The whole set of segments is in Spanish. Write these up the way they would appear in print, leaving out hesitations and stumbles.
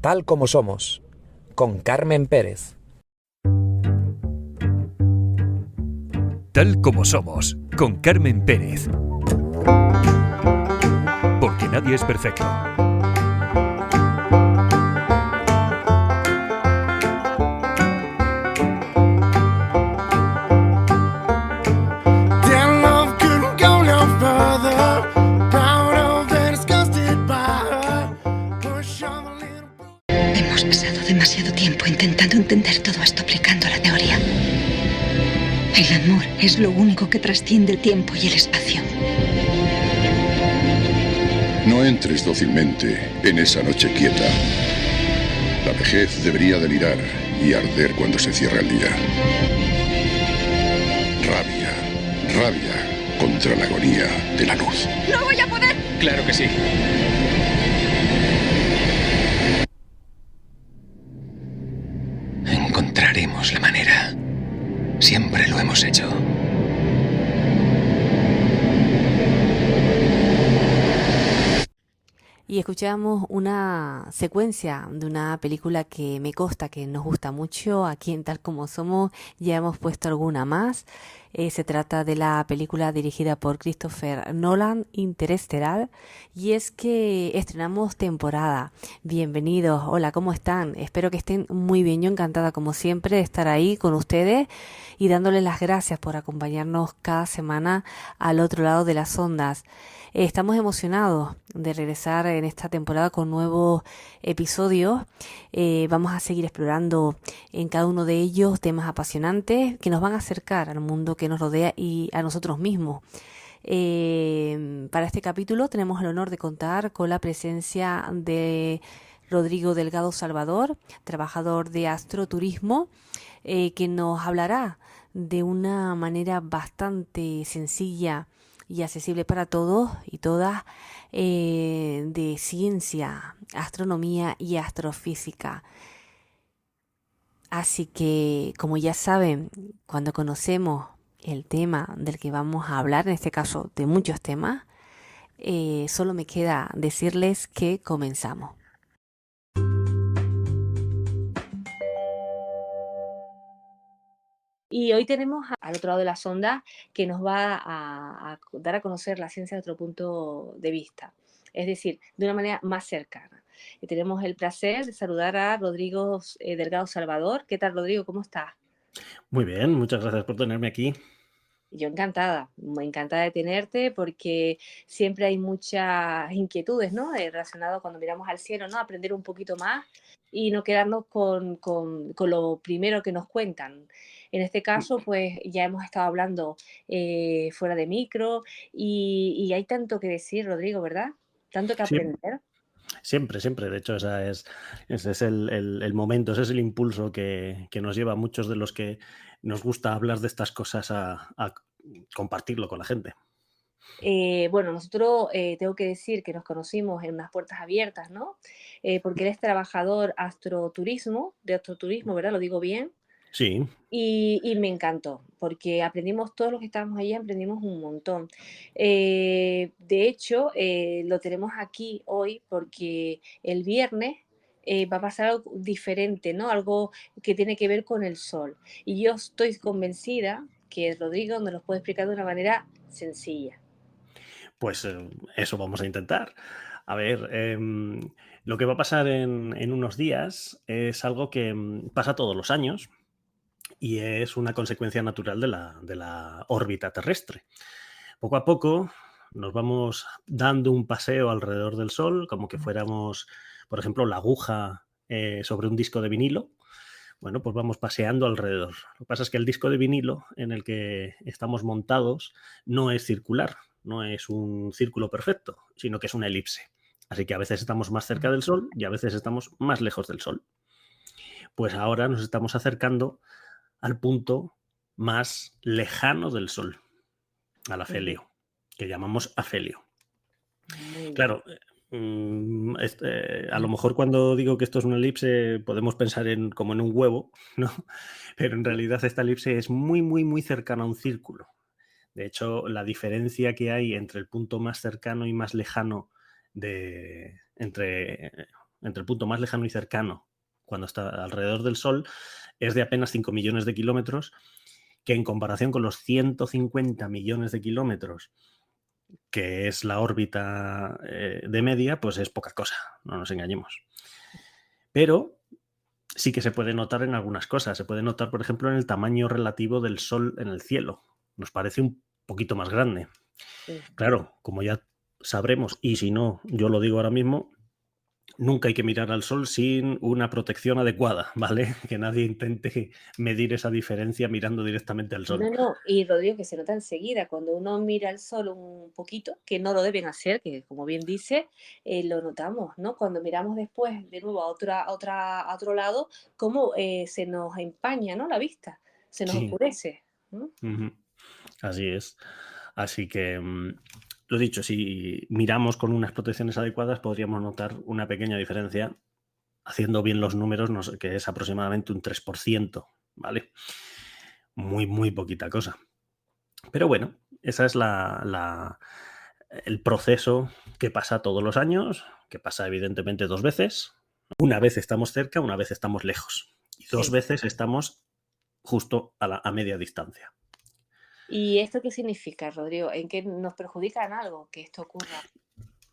Tal como somos, con Carmen Pérez. Tal como somos, con Carmen Pérez. Porque nadie es perfecto. Hemos pasado demasiado tiempo intentando entender todo esto aplicando la teoría. El amor es lo único que trasciende el tiempo y el espacio. No entres dócilmente en esa noche quieta. La vejez debería delirar y arder cuando se cierra el día. Rabia, rabia contra la agonía de la luz. ¡No voy a poder! Claro que sí. Encontraremos la manera. Siempre lo hemos hecho. Y escuchamos una secuencia de una película que me consta que nos gusta mucho. Aquí en Tal Como Somos ya hemos puesto alguna más. Se trata de la película dirigida por Christopher Nolan, Interestelar. Y es que estrenamos temporada. Bienvenidos, hola, ¿cómo están? Espero que estén muy bien. Yo encantada como siempre de estar ahí con ustedes y dándoles las gracias por acompañarnos cada semana al otro lado de las ondas. Estamos emocionados de regresar en esta temporada con nuevos episodios. Vamos a seguir explorando en cada uno de ellos temas apasionantes que nos van a acercar al mundo que nos rodea y a nosotros mismos. Para este capítulo tenemos el honor de contar con la presencia de Rodrigo Delgado Salvador, trabajador de Astroturismo, que nos hablará de una manera bastante sencilla y accesible para todos y todas, de ciencia, astronomía y astrofísica. Así que, como ya saben, cuando conocemos el tema del que vamos a hablar, en este caso de muchos temas, solo me queda decirles que comenzamos. Y hoy tenemos al otro lado de la sonda que nos va a dar a conocer la ciencia de otro punto de vista, es decir, de una manera más cercana. Y tenemos el placer de saludar a Rodrigo Delgado Salvador. ¿Qué tal, Rodrigo? ¿Cómo estás? Muy bien, muchas gracias por tenerme aquí. Yo encantada, muy encantada de tenerte porque siempre hay muchas inquietudes, ¿no? Relacionado cuando miramos al cielo, ¿no? Aprender un poquito más y no quedarnos con lo primero que nos cuentan. En este caso, pues ya hemos estado hablando fuera de micro y hay tanto que decir, Rodrigo, ¿verdad? Tanto que Siem- aprender. Siempre, siempre. De hecho, ese es el momento, ese es el impulso que nos lleva a muchos de los que nos gusta hablar de estas cosas a compartirlo con la gente. Bueno, nosotros tengo que decir que nos conocimos en unas puertas abiertas, ¿no? Porque él es trabajador de astroturismo, ¿verdad? Lo digo bien. Sí, Y me encantó, porque aprendimos, todos los que estábamos allí, aprendimos un montón. De hecho, lo tenemos aquí hoy porque el viernes va a pasar algo diferente, ¿no? Algo que tiene que ver con el sol. Y yo estoy convencida que Rodrigo nos lo puede explicar de una manera sencilla. pues eso vamos a intentar. A ver, lo que va a pasar en unos días es algo que pasa todos los años y es una consecuencia natural de la órbita terrestre. Poco a poco nos vamos dando un paseo alrededor del Sol, como que fuéramos, por ejemplo, la aguja sobre un disco de vinilo. Bueno, pues vamos paseando alrededor. Lo que pasa es que el disco de vinilo en el que estamos montados no es circular, no es un círculo perfecto, sino que es una elipse. Así que a veces estamos más cerca del Sol y a veces estamos más lejos del Sol. Pues ahora nos estamos acercando al punto más lejano del Sol, al Ujú. afelio, que llamamos afelio. Muy bien. Claro, a lo mejor cuando digo que esto es una elipse podemos pensar como en un huevo, ¿no? Pero en realidad esta elipse es muy, muy, muy cercana a un círculo. De hecho, la diferencia que hay entre el punto más cercano y más lejano entre el punto más lejano y cercano, cuando está alrededor del Sol, es de apenas 5 millones de kilómetros, que en comparación con los 150 millones de kilómetros que es la órbita de media, pues es poca cosa, no nos engañemos. Pero sí que se puede notar en algunas cosas. Se puede notar, por ejemplo, en el tamaño relativo del Sol en el cielo. Nos parece un poquito más grande. Sí. Claro, como ya sabremos, y si no, yo lo digo ahora mismo, nunca hay que mirar al Sol sin una protección adecuada, ¿vale? Que nadie intente medir esa diferencia mirando directamente al Sol. No, y Rodrigo, que se nota enseguida cuando uno mira el sol un poquito, que no lo deben hacer, que como bien dice, lo notamos, ¿no? Cuando miramos después de nuevo a otro lado, cómo se nos empaña, ¿no? La vista, se nos Sí. oscurece, ¿no? Ujú. Así es. Así que, lo dicho, si miramos con unas protecciones adecuadas, podríamos notar una pequeña diferencia, haciendo bien los números, que es aproximadamente un 3%, ¿vale? Muy, muy poquita cosa. Pero bueno, esa es el proceso que pasa todos los años, que pasa evidentemente 2 veces. Una vez estamos cerca, una vez estamos lejos. Y 2 Sí. veces estamos justo a media distancia. ¿Y esto qué significa, Rodrigo? ¿En qué nos perjudica en algo que esto ocurra?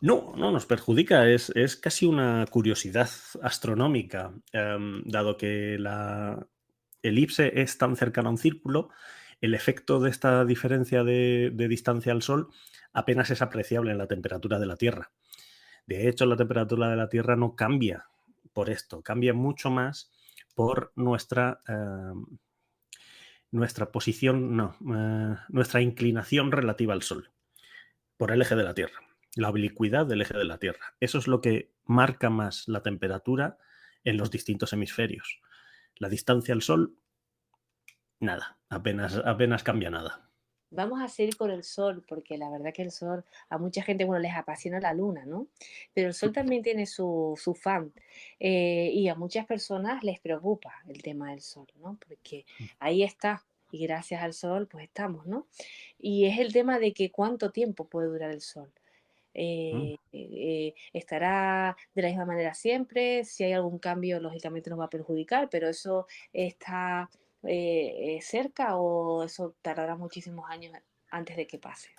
No, no nos perjudica, es casi una curiosidad astronómica, dado que la elipse es tan cercana a un círculo, el efecto de esta diferencia de distancia al Sol apenas es apreciable en la temperatura de la Tierra. De hecho, la temperatura de la Tierra no cambia por esto, cambia mucho más por nuestra posición, nuestra inclinación relativa al Sol, por el eje de la Tierra, la oblicuidad del eje de la Tierra. Eso es lo que marca más la temperatura en los distintos hemisferios. La distancia al Sol, nada, apenas cambia nada. Vamos a seguir con el sol, porque la verdad que el sol, a mucha gente, bueno, les apasiona la luna, ¿no? Pero el sol también tiene su fan, y a muchas personas les preocupa el tema del sol, ¿no? Porque ahí está, y gracias al sol, pues estamos, ¿no? Y es el tema de que cuánto tiempo puede durar el sol. Mm. Estará de la misma manera siempre, si hay algún cambio, lógicamente nos va a perjudicar, pero eso está cerca o eso tardará muchísimos años antes de que pase.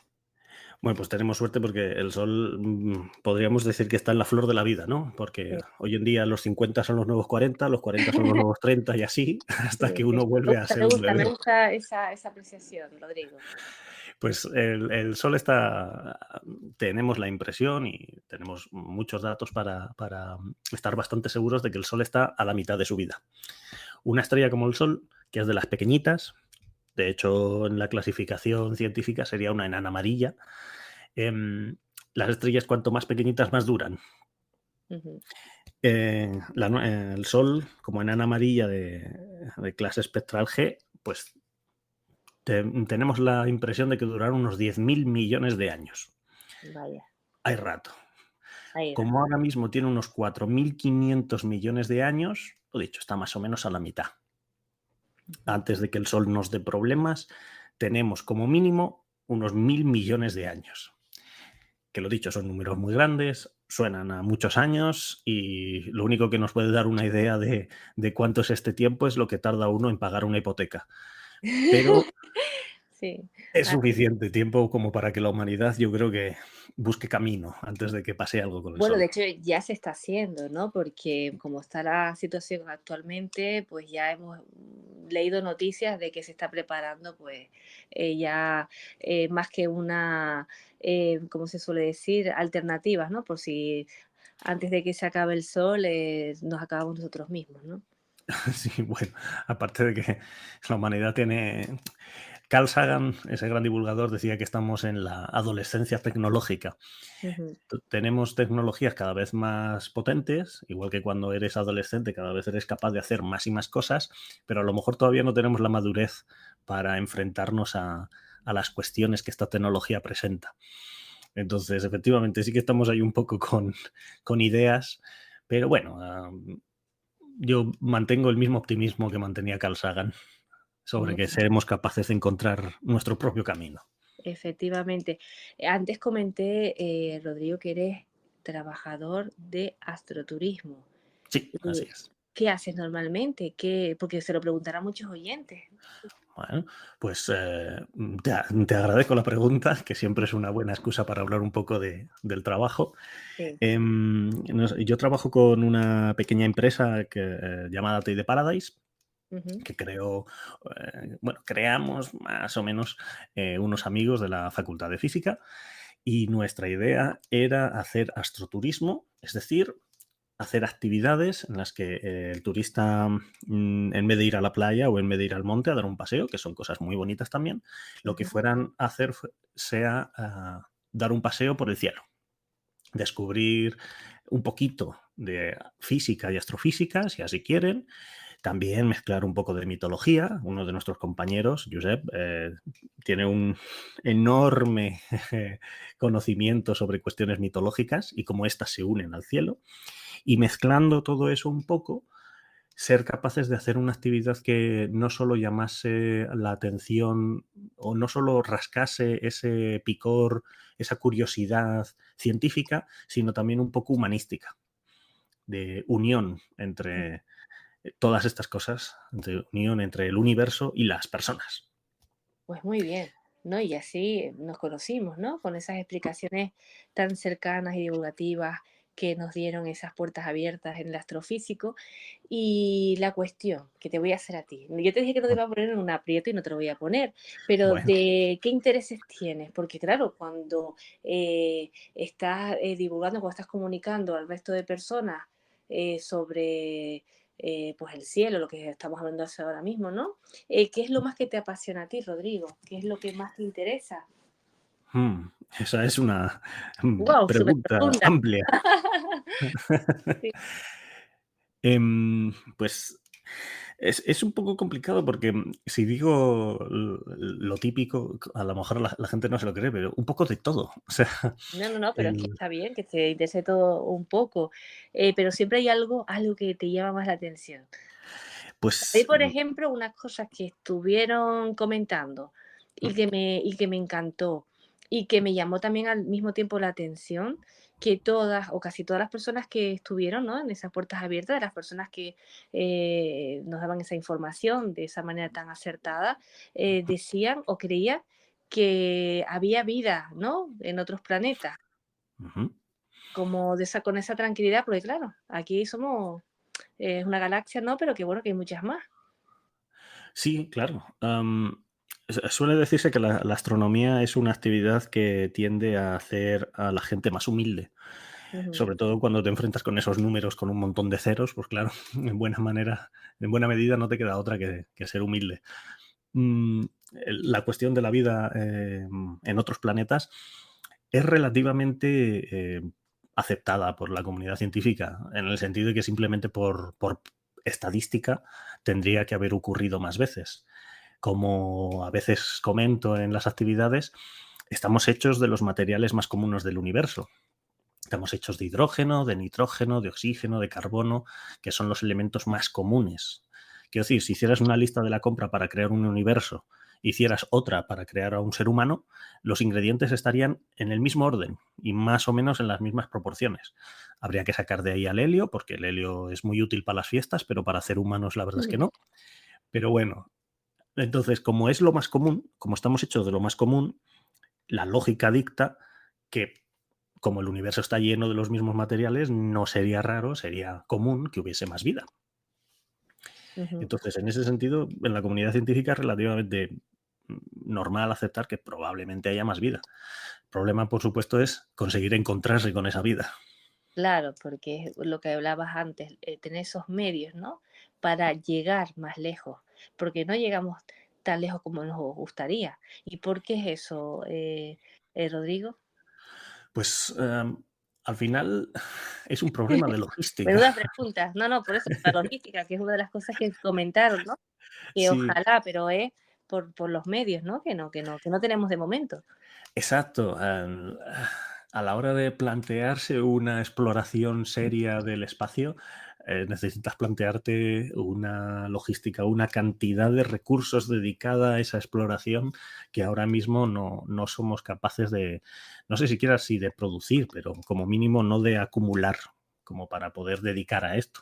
Bueno, pues tenemos suerte porque el Sol podríamos decir que está en la flor de la vida, ¿no? Porque Sí, hoy en día los 50 son los nuevos 40, los 40 son los nuevos 30 y así, hasta sí, que uno vuelve a ser un me bebé. gusta esa apreciación, Rodrigo. Pues el Sol tenemos la impresión y tenemos muchos datos para estar bastante seguros de que el Sol está a la mitad de su vida. Una estrella como el Sol, que es de las pequeñitas, de hecho en la clasificación científica sería una enana amarilla, las estrellas cuanto más pequeñitas más duran. Ujú. El Sol, como enana amarilla de clase espectral G, pues tenemos la impresión de que durará unos 10.000 millones de años. Vaya, Hay rato. ahí va. Como ahora mismo tiene unos 4.500 millones de años, lo dicho, está más o menos a la mitad. Antes de que el Sol nos dé problemas, tenemos como mínimo unos 1.000 millones de años. Que lo dicho, son números muy grandes, suenan a muchos años y lo único que nos puede dar una idea de cuánto es este tiempo es lo que tarda uno en pagar una hipoteca. Pero Sí. es suficiente tiempo como para que la humanidad, yo creo que busque camino antes de que pase algo con el Bueno, de Sol. hecho ya se está haciendo, ¿no? Porque como está la situación actualmente, pues ya hemos leído noticias de que se está preparando, pues ya más que una, ¿cómo se suele decir? Alternativas, ¿no? Por si antes de que se acabe el sol, nos acabamos nosotros mismos, ¿no? Sí, bueno, aparte de que la humanidad tiene... Carl Sagan, ese gran divulgador, decía que estamos en la adolescencia tecnológica. Ujú. Tenemos tecnologías cada vez más potentes, igual que cuando eres adolescente, cada vez eres capaz de hacer más y más cosas, pero a lo mejor todavía no tenemos la madurez para enfrentarnos a las cuestiones que esta tecnología presenta. Entonces, efectivamente, sí que estamos ahí un poco con ideas, pero bueno, yo mantengo el mismo optimismo que mantenía Carl Sagan sobre que seremos capaces de encontrar nuestro propio camino. Efectivamente. Antes comenté, Rodrigo, que eres trabajador de astroturismo. Sí, así Eh, es. ¿Qué haces normalmente? Porque se lo preguntarán muchos oyentes. Bueno, pues te agradezco la pregunta, que siempre es una buena excusa para hablar un poco del trabajo. Sí. Yo trabajo con una pequeña empresa llamada Tate Paradise, Ujú. que creamos más o menos unos amigos de la Facultad de Física, y nuestra idea era hacer astroturismo, es decir, hacer actividades en las que el turista, en vez de ir a la playa o en vez de ir al monte a dar un paseo, que son cosas muy bonitas también, lo que Ujú. fueran a hacer sea dar un paseo por el cielo, descubrir un poquito de física y astrofísica, si así quieren, también mezclar un poco de mitología. Uno de nuestros compañeros, Josep, tiene un enorme conocimiento sobre cuestiones mitológicas y cómo éstas se unen al cielo. Y mezclando todo eso un poco, ser capaces de hacer una actividad que no solo llamase la atención o no solo rascase ese picor, esa curiosidad científica, sino también un poco humanística, de unión entre todas estas cosas, de unión entre el universo y las personas. Pues muy bien, ¿no? Y así nos conocimos, ¿no? Con esas explicaciones tan cercanas y divulgativas que nos dieron esas puertas abiertas en el astrofísico. Y la cuestión que te voy a hacer a ti, yo te dije que no te iba a poner en un aprieto y no te lo voy a poner, pero Bueno, ¿de qué intereses tienes? Porque claro, cuando estás divulgando, cuando estás comunicando al resto de personas sobre pues el cielo, lo que estamos hablando ahora mismo, ¿no? ¿Qué es lo más que te apasiona a ti, Rodrigo? ¿Qué es lo que más te interesa? mm, esa es una ¡Wow! Súper pregunta profunda. amplia. Sí. Pues es un poco complicado porque si digo lo típico, a lo mejor la gente no se lo cree, pero un poco de todo. O sea, No, no, no, pero es que el- está bien que te interese todo un poco, pero siempre hay algo que te llama más la atención. Hay, pues por ejemplo, unas cosas que estuvieron comentando y que me encantó y que me llamó también al mismo tiempo la atención, que todas o casi todas las personas que estuvieron, ¿no? En esas puertas abiertas, de las personas que nos daban esa información de esa manera tan acertada, decían o creían que había vida, ¿no? En otros planetas, Ujú. como con esa tranquilidad, porque claro, aquí somos una galaxia, ¿no? Pero que bueno, que hay muchas más. Sí, claro. Suele decirse que la astronomía es una actividad que tiende a hacer a la gente más humilde, Ujú. sobre todo cuando te enfrentas con esos números con un montón de ceros, pues claro, en buena medida no te queda otra que ser humilde. Mm, la cuestión de la vida en otros planetas es relativamente aceptada por la comunidad científica, en el sentido de que simplemente por estadística tendría que haber ocurrido más veces. Como a veces comento en las actividades, estamos hechos de los materiales más comunes del universo. Estamos hechos de hidrógeno, de nitrógeno, de oxígeno, de carbono, que son los elementos más comunes. Quiero decir, si hicieras una lista de la compra para crear un universo, hicieras otra para crear a un ser humano, los ingredientes estarían en el mismo orden y más o menos en las mismas proporciones. Habría que sacar de ahí al helio, porque el helio es muy útil para las fiestas, pero para hacer humanos la verdad es que no. Pero bueno, entonces, como es lo más común, como estamos hechos de lo más común, la lógica dicta que como el universo está lleno de los mismos materiales, no sería raro, sería común que hubiese más vida. Ujú. Entonces, en ese sentido, en la comunidad científica es relativamente normal aceptar que probablemente haya más vida. El problema, por supuesto, es conseguir encontrarse con esa vida. Claro, porque es lo que hablabas antes, tener esos medios, ¿no? Para llegar más lejos, porque no llegamos tan lejos como nos gustaría. ¿Y por qué es eso, Rodrigo? Pues al final es un problema de logística. Menudas preguntas. No, no, por eso, la logística, que es una de las cosas que comentaron, ¿no? Que Sí, ojalá, pero es por los medios, ¿no? Que no tenemos de momento. exacto. A la hora de plantearse una exploración seria del espacio, necesitas plantearte una logística, una cantidad de recursos dedicada a esa exploración que ahora mismo no somos capaces de, no sé siquiera si de producir, pero como mínimo no de acumular como para poder dedicar a esto.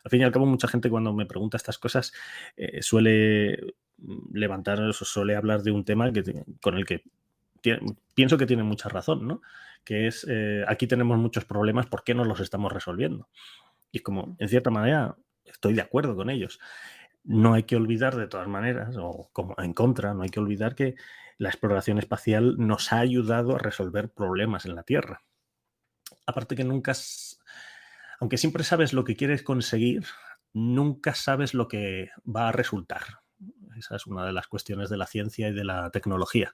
Al fin y al cabo, mucha gente cuando me pregunta estas cosas suele levantar, suele hablar de un tema con el que pienso que tiene mucha razón, ¿no? Que es, aquí tenemos muchos problemas, ¿por qué no los estamos resolviendo? Y como, en cierta manera, estoy de acuerdo con ellos. No hay que olvidar, de todas maneras, o como en contra, no hay que olvidar que la exploración espacial nos ha ayudado a resolver problemas en la Tierra. Aparte que aunque siempre sabes lo que quieres conseguir, nunca sabes lo que va a resultar. Esa es una de las cuestiones de la ciencia y de la tecnología.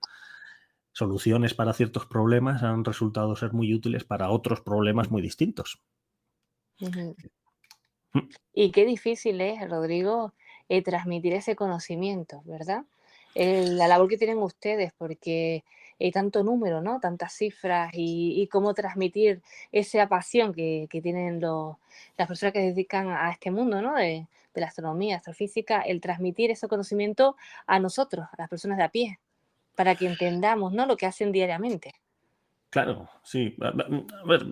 Soluciones para ciertos problemas han resultado ser muy útiles para otros problemas muy distintos. Ujú. Mm. Y qué difícil es, Rodrigo, transmitir ese conocimiento, ¿verdad? La labor que tienen ustedes, porque hay tanto número, ¿no? Tantas cifras y cómo transmitir esa pasión que tienen las personas que se dedican a este mundo, ¿no? De la astronomía, astrofísica, el transmitir ese conocimiento a nosotros, a las personas de a pie, para que entendamos, ¿no? Lo que hacen diariamente. Claro, sí. A ver,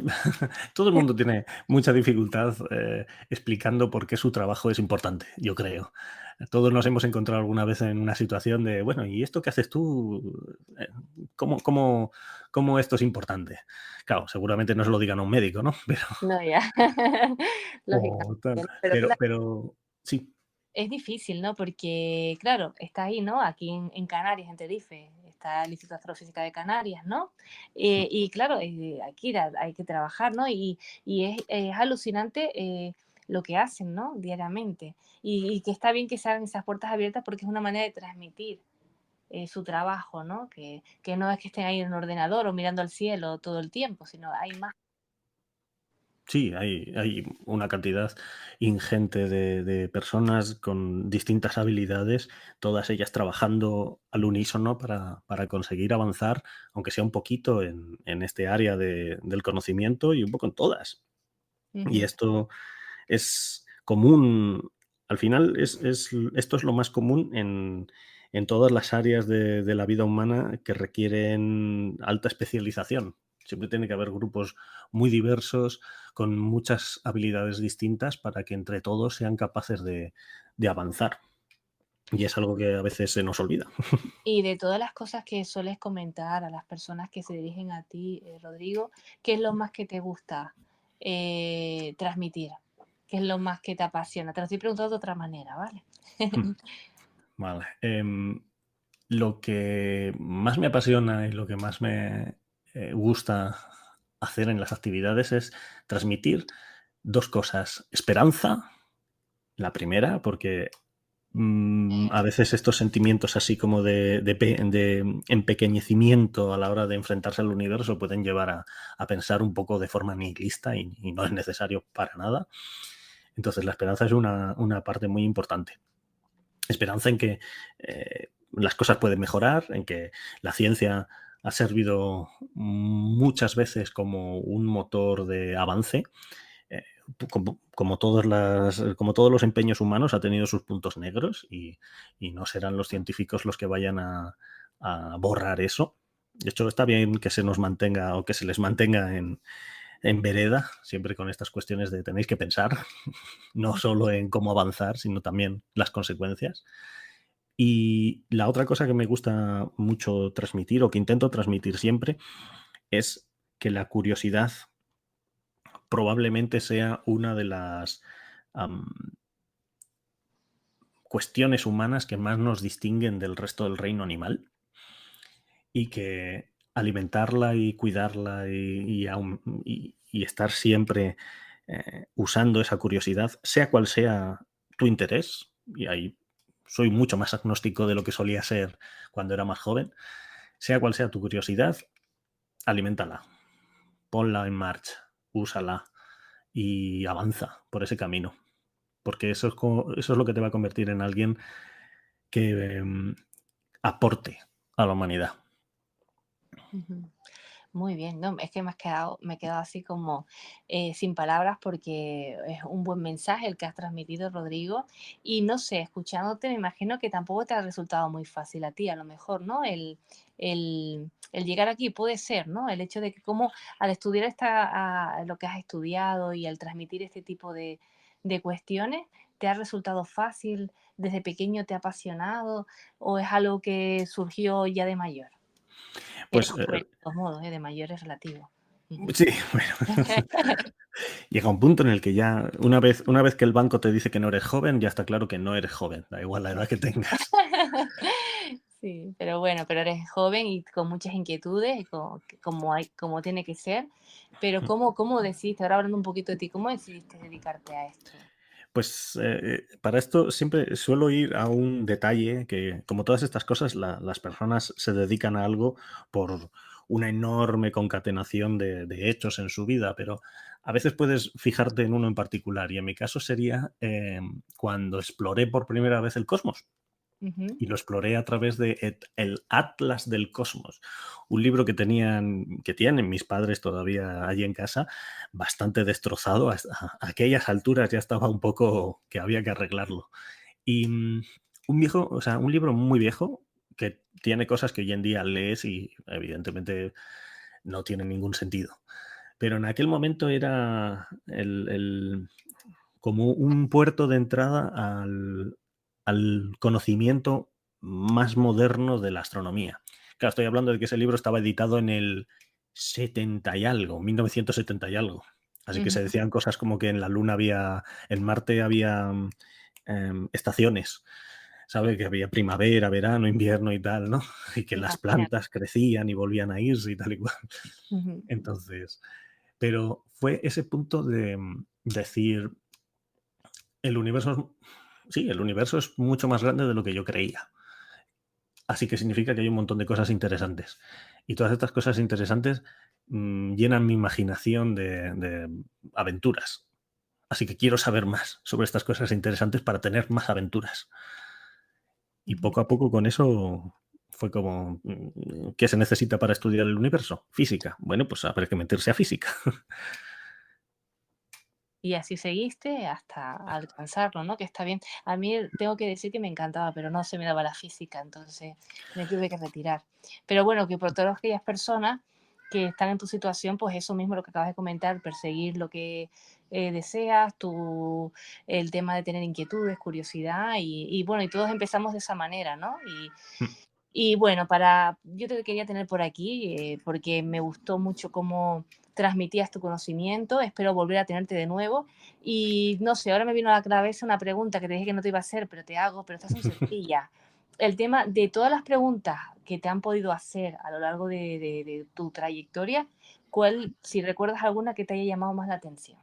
todo el mundo tiene mucha dificultad explicando por qué su trabajo es importante, yo creo. Todos nos hemos encontrado alguna vez en una situación de, bueno, ¿y esto que haces tú? Eh, ¿Cómo esto es importante? Claro, seguramente no se lo digan a un médico, ¿no? No, ya, O tal. lógicamente, ¿no? Pero claro, Pero sí. es difícil, ¿no? Porque, claro, está ahí, ¿no? Aquí en Canarias, en Tenerife, está el Instituto de Astrofísica de Canarias, ¿no? Y claro, hay que trabajar, ¿no? Y es alucinante lo que hacen, ¿no? Diariamente. Y que está bien que se hagan esas puertas abiertas porque es una manera de transmitir su trabajo, ¿no? Que no es que estén ahí en un ordenador o mirando al cielo todo el tiempo, sino hay más. Sí, hay una cantidad ingente de personas con distintas habilidades, todas ellas trabajando al unísono para conseguir avanzar, aunque sea un poquito en este área del conocimiento y un poco en todas. Y Ujú. esto es común, al final esto es lo más común en todas las áreas de la vida humana que requieren alta especialización. Siempre tiene que haber grupos muy diversos, con muchas habilidades distintas para que entre todos sean capaces de avanzar. Y es algo que a veces se nos olvida. Y de todas las cosas que sueles comentar a las personas que se dirigen a ti, Rodrigo, ¿qué es lo más que te gusta transmitir? ¿Qué es lo más que te apasiona? Te lo estoy preguntando de otra manera, ¿vale? Vale. Lo que más me apasiona y lo que más me gusta hacer en las actividades es transmitir dos cosas. Esperanza, la primera, porque a veces estos sentimientos así como de empequeñecimiento a la hora de enfrentarse al universo pueden llevar a pensar un poco de forma nihilista y no es necesario para nada. Entonces la esperanza es una parte muy importante. Esperanza en que las cosas pueden mejorar, en que la ciencia ha servido muchas veces como un motor de avance. eh, como todos los empeños humanos ha tenido sus puntos negros y no serán los científicos los que vayan a borrar eso. De hecho, está bien que se nos mantenga o que se les mantenga en vereda, siempre con estas cuestiones de tenéis que pensar, no solo en cómo avanzar, sino también las consecuencias. Y la otra cosa que me gusta mucho transmitir o que intento transmitir siempre es que la curiosidad probablemente sea una de las am, cuestiones humanas que más nos distinguen del resto del reino animal y que alimentarla y cuidarla y estar siempre usando esa curiosidad, sea cual sea tu interés, y ahí soy mucho más agnóstico de lo que solía ser cuando era más joven, sea cual sea tu curiosidad, aliméntala, ponla en marcha, úsala y avanza por ese camino, porque eso es lo que te va a convertir en alguien que aporte a la humanidad. Ujú. Muy bien, no, es que me he quedado así como sin palabras porque es un buen mensaje el que has transmitido, Rodrigo. Y no sé, escuchándote, me imagino que tampoco te ha resultado muy fácil a ti, a lo mejor, ¿no? El llegar aquí puede ser, ¿no? El hecho de que como al estudiar lo que has estudiado y al transmitir este tipo de cuestiones, ¿te ha resultado fácil? ¿Desde pequeño te ha apasionado? ¿O es algo que surgió ya de mayor? Pues Joven, de todos modos, de mayor es relativo. Ujú. sí, bueno, llega un punto en el que ya, una vez que el banco te dice que no eres joven, ya está claro que no eres joven, da igual la edad que tengas. Sí, pero bueno, pero eres joven y con muchas inquietudes, y como tiene que ser. Pero ¿cómo decidiste, ahora hablando un poquito de ti, cómo decidiste dedicarte a esto? Pues para esto siempre suelo ir a un detalle que, como todas estas cosas, las personas se dedican a algo por una enorme concatenación de hechos en su vida, pero a veces puedes fijarte en uno en particular, y en mi caso sería cuando exploré por primera vez el cosmos. Ujú. Y lo exploré a través de el Atlas del Cosmos, un libro que tienen mis padres todavía allí en casa, bastante destrozado, a aquellas alturas ya estaba un poco que había que arreglarlo. Y o sea, un libro muy viejo que tiene cosas que hoy en día lees y evidentemente no tienen ningún sentido. Pero en aquel momento era como un puerto de entrada al conocimiento más moderno de la astronomía. Claro, estoy hablando de que ese libro estaba editado en el 70 y algo, 1970 y algo. Así que se Ujú. decían cosas como que en la Luna había, en Marte había estaciones, ¿sabe? Que había primavera, verano, invierno y tal, ¿no? Y que las Imagínate. plantas crecían y volvían a irse y tal y cual. Ujú. Entonces, pero fue ese punto de decir, el universo sí, el universo es mucho más grande de lo que yo creía. Así que significa que hay un montón de cosas interesantes. Y todas estas cosas interesantes llenan mi imaginación de aventuras. Así que quiero saber más sobre estas cosas interesantes para tener más aventuras. Y Ujú. poco a poco con eso fue como, ¿qué se necesita para estudiar el universo? Física. Bueno, pues habrá que meterse a física. Y así seguiste hasta alcanzarlo, ¿no? Que está bien. A mí tengo que decir que me encantaba, pero no se me daba la física, entonces me tuve que retirar. Pero bueno, que por todas aquellas personas que están en tu situación, pues eso mismo lo que acabas de comentar, perseguir lo que deseas, el tema de tener inquietudes, curiosidad y bueno, y todos empezamos de esa manera, ¿no? Y bueno, yo te quería tener por aquí porque me gustó mucho cómo transmitías tu conocimiento. Espero volver a tenerte de nuevo. Y no sé, ahora me vino a la cabeza una pregunta que te dije que no te iba a hacer, pero te hago, pero estas son sencillas. El tema de todas las preguntas que te han podido hacer a lo largo de tu trayectoria, ¿cuál, si recuerdas alguna que te haya llamado más la atención?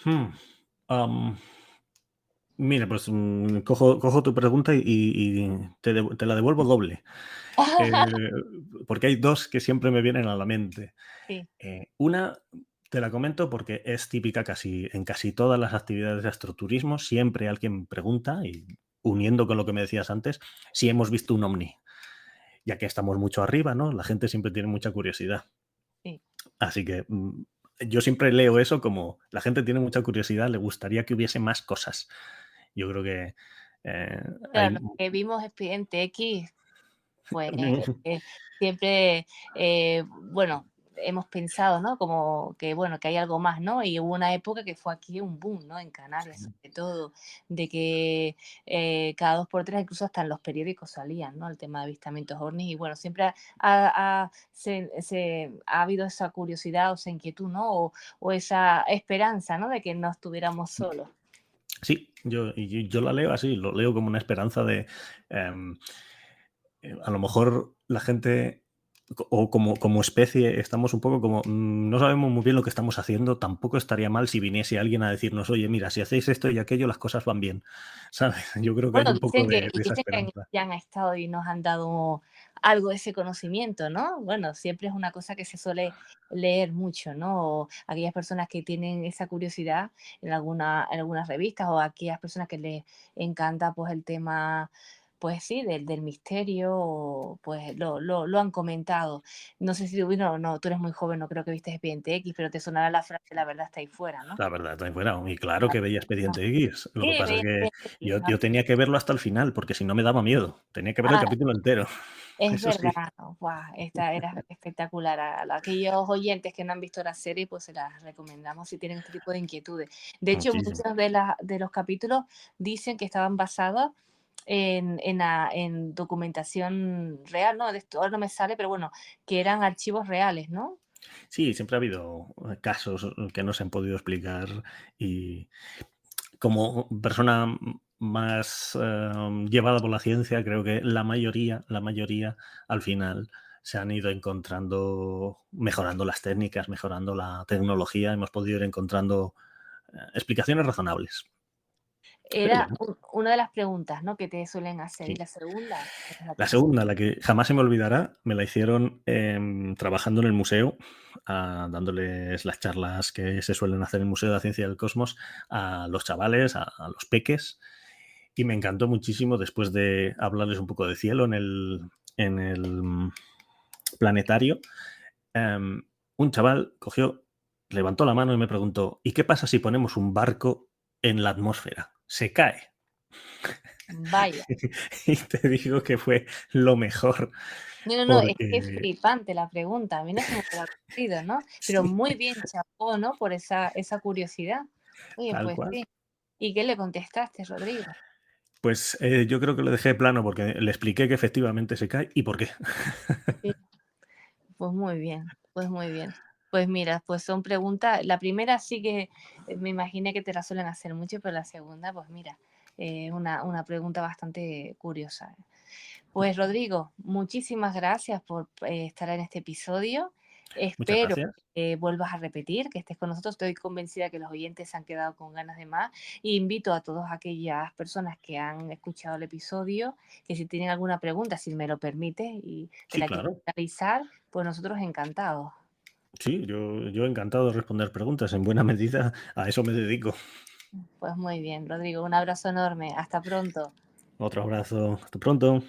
Hmm, am, Mira, pues cojo tu pregunta y te la devuelvo doble. Eh, Porque hay dos que siempre me vienen a la mente. Sí. Una te la comento porque es típica en casi todas las actividades de astroturismo. Siempre alguien pregunta, y uniendo con lo que me decías antes, si hemos visto un ovni. Ya que estamos mucho arriba, ¿no? La gente siempre tiene mucha curiosidad. Sí. Así que yo siempre leo eso como la gente tiene mucha curiosidad, le gustaría que hubiese más cosas. Yo creo que eh, hay... Claro, lo que vimos Expediente X. Pues siempre, bueno, hemos pensado, ¿no? Como que, bueno, que hay algo más, ¿no? Y hubo una época que fue aquí un boom, ¿no? En Canarias, sobre todo, de que cada dos por tres, incluso hasta en los periódicos salían, ¿no? El tema de avistamientos ovnis. Y bueno, siempre ha habido esa curiosidad o esa inquietud, ¿no? O esa esperanza, ¿no? De que no estuviéramos solos. Sí, yo la leo así, lo leo como una esperanza de... em, a lo mejor la gente o como especie estamos un poco como no sabemos muy bien lo que estamos haciendo, tampoco estaría mal si viniese alguien a decirnos, oye, mira, si hacéis esto y aquello, las cosas van bien, ¿sabes? Yo creo que hay Bueno, un poco de esa dicen que esperanza. ya han estado y nos han dado algo de ese conocimiento, ¿no? Bueno, siempre es una cosa que se suele leer mucho, ¿no? O aquellas personas que tienen esa curiosidad en algunas revistas o aquellas personas que les encanta pues el tema pues sí, del misterio, pues lo han comentado. No sé si no, tú eres muy joven, no creo que viste Expediente X, pero te sonará la frase, la verdad está ahí fuera, ¿no? La verdad, está ahí fuera. Y claro que veía Expediente X. Lo que Sí, pasa es veía que Expediente X, ¿no? yo tenía que verlo hasta el final, porque si no me daba miedo. Tenía que ver el Ah, capítulo entero. es Eso sí. verdad, guau, esta era espectacular. A aquellos oyentes que no han visto la serie, pues se las recomendamos si tienen este tipo de inquietudes. De hecho, Muchísimo. muchos de los capítulos dicen que estaban basados en documentación real, ¿no? De esto ahora no me sale, pero bueno, que eran archivos reales, ¿no? Sí, siempre ha habido casos que no se han podido explicar y como persona más llevada por la ciencia, creo que la mayoría al final se han ido encontrando, mejorando las técnicas, mejorando la tecnología, hemos podido ir encontrando explicaciones razonables. Pero Era bueno, una de las preguntas, ¿no? Que te suelen hacer. Y sí. la segunda, ¿cuál es la que La te hacen? segunda, la que jamás se me olvidará, me la hicieron trabajando en el museo, dándoles las charlas que se suelen hacer en el Museo de la Ciencia del Cosmos a los chavales, a los peques, y me encantó muchísimo después de hablarles un poco de cielo en el planetario. Un chaval cogió, levantó la mano y me preguntó, ¿y qué pasa si ponemos un barco en la atmósfera? Se cae. Vaya. Y te digo que fue lo mejor, No, es que es porque flipante la pregunta. A mí no se me hubiera ocurrido, ¿no? Pero sí, muy bien, chapó, ¿no? Por esa curiosidad. Oye, tal pues cual. sí. ¿Y qué le contestaste, Rodrigo? Pues yo creo que lo dejé plano porque le expliqué que efectivamente se cae y por qué. Sí, pues muy bien, pues muy bien. Pues mira, pues son preguntas, la primera sí que me imaginé que te la suelen hacer mucho, pero la segunda, pues mira, una pregunta bastante curiosa. Pues Rodrigo, muchísimas gracias por estar en este episodio. Muchas Espero gracias. que vuelvas a repetir, que estés con nosotros. Estoy convencida que los oyentes se han quedado con ganas de más. Y invito a todas aquellas personas que han escuchado el episodio, que si tienen alguna pregunta, si me lo permite, y te Sí, la quieren claro. realizar, pues nosotros encantados. Sí, yo encantado de responder preguntas. En buena medida a eso me dedico. Pues muy bien, Rodrigo, un abrazo enorme. Hasta pronto. Otro abrazo. Hasta pronto.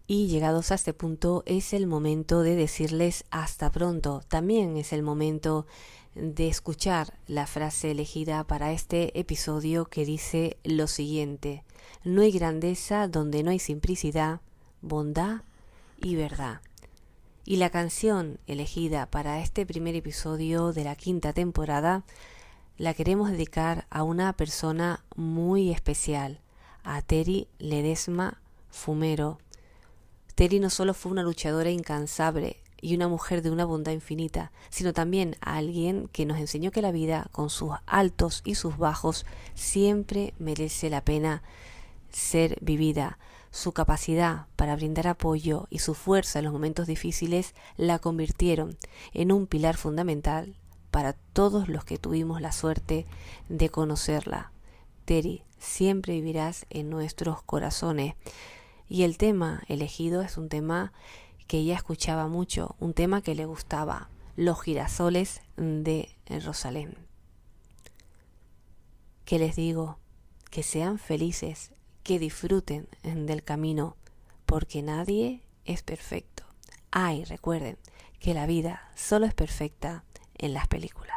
Y llegados a este punto es el momento de decirles hasta pronto. También es el momento de escuchar la frase elegida para este episodio que dice lo siguiente: no hay grandeza donde no hay simplicidad, bondad y verdad. Y la canción elegida para este primer episodio de la 5ª temporada la queremos dedicar a una persona muy especial, a Teri Ledesma Fumero. Teri no solo fue una luchadora incansable y una mujer de una bondad infinita, sino también a alguien que nos enseñó que la vida, con sus altos y sus bajos, siempre merece la pena ser vivida. Su capacidad para brindar apoyo y su fuerza en los momentos difíciles la convirtieron en un pilar fundamental para todos los que tuvimos la suerte de conocerla. Teri, siempre vivirás en nuestros corazones. Y el tema elegido es un tema que ella escuchaba mucho, un tema que le gustaba, Los girasoles de Rosalén. ¿Qué les digo? Que sean felices, que disfruten del camino, porque nadie es perfecto. Ay, recuerden que la vida solo es perfecta en las películas.